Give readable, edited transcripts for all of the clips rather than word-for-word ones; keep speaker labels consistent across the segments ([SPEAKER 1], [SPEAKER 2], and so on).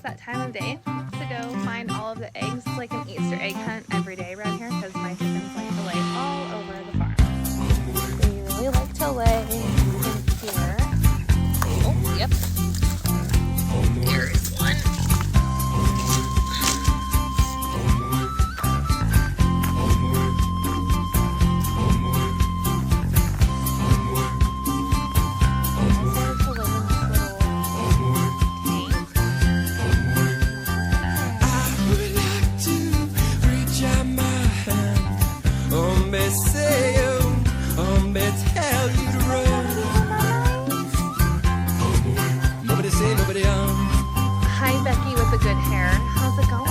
[SPEAKER 1] that time of day to go find all of the eggs. It's like an Easter egg hunt every day around here because my chickens like to lay all over the farm. They really like to lay in here. Oh, yep. Here is one. Hi, Becky with the good hair. How's it going?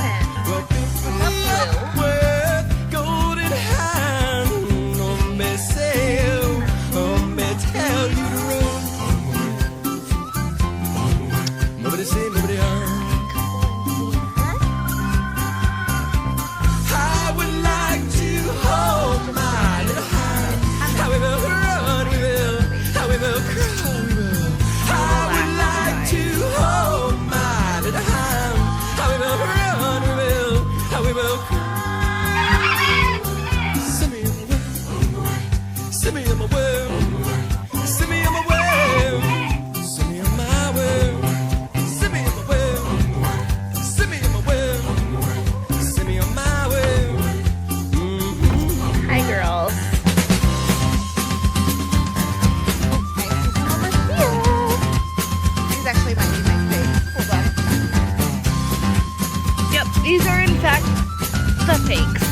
[SPEAKER 1] These are in fact the fakes.